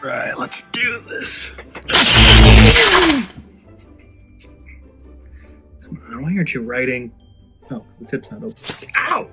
Right, let's do this. Come on, why aren't you writing? Oh, the tip's not open. Ow!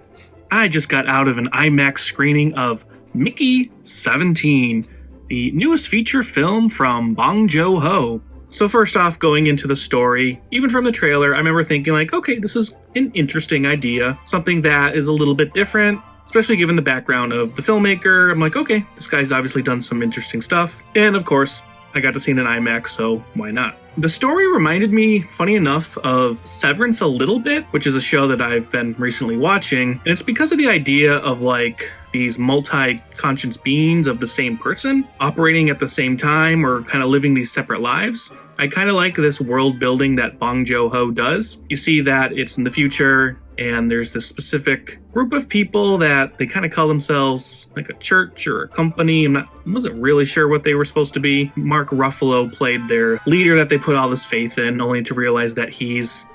I just got out of an IMAX screening of Mickey 17, the newest feature film from Bong Joon-ho. So first off, going into the story, even from the trailer, I remember thinking like, okay, this is an interesting idea, something that is a little bit different, especially given the background of the filmmaker. I'm like, okay, this guy's obviously done some interesting stuff. And of course, I got to see it in IMAX, so why not? The story reminded me, funny enough, of Severance a little bit, which is a show that I've been recently watching. And it's because of the idea of like these multi-conscious beings of the same person operating at the same time or kind of living these separate lives. I kind of like this world building that Bong Joon-ho does. You see that it's in the future, and there's this specific group of people that they kind of call themselves like a church or a company. Wasn't really sure what they were supposed to be. Mark Ruffalo played their leader that they put all this faith in, only to realize that he's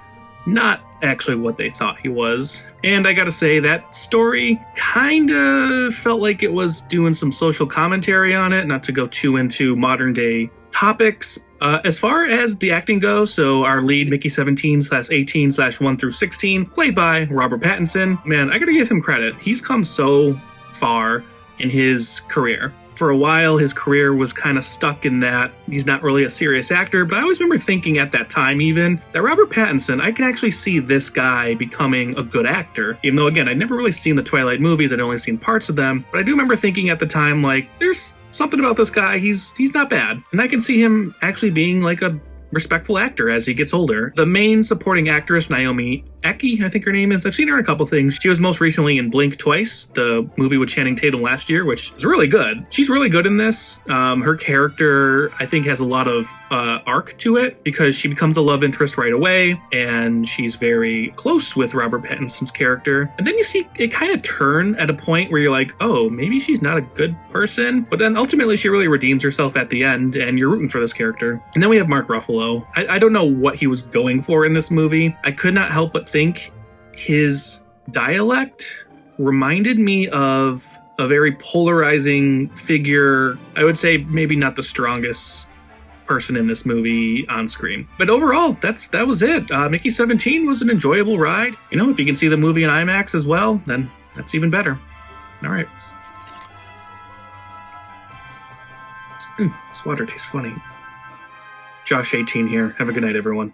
not actually what they thought he was. And I gotta say, that story kind of felt like it was doing some social commentary on it, not to go too into modern day topics. As far as the acting goes, so our lead, Mickey 17/18/1 through 16, played by Robert Pattinson. Man, I gotta give him credit. He's come so far in his career. For a while, his career was kind of stuck in that he's not really a serious actor, but I always remember thinking at that time even that Robert Pattinson, I can actually see this guy becoming a good actor. Even though, again, I'd never really seen the Twilight movies, I'd only seen parts of them, but I do remember thinking at the time, like, there's something about this guy, he's not bad. And I can see him actually being like a respectful actor as he gets older. The main supporting actress, Naomi Eki, I think her name is. I've seen her in a couple things. She was most recently in Blink Twice, the movie with Channing Tatum last year, which is really good. She's really good in this. Her character, I think, has a lot of arc to it because she becomes a love interest right away, and she's very close with Robert Pattinson's character. And then you see it kind of turn at a point where you're like, oh, maybe she's not a good person. But then ultimately she really redeems herself at the end, and you're rooting for this character. And then we have Mark Ruffalo. I don't know what he was going for in this movie. I could not help but think his dialect reminded me of a very polarizing figure. I would say maybe not the strongest person in this movie on screen. But overall, that was it. Mickey 17 was an enjoyable ride. You know, if you can see the movie in IMAX as well, then that's even better. All right. This water tastes funny. Josh 18 here. Have a good night, everyone.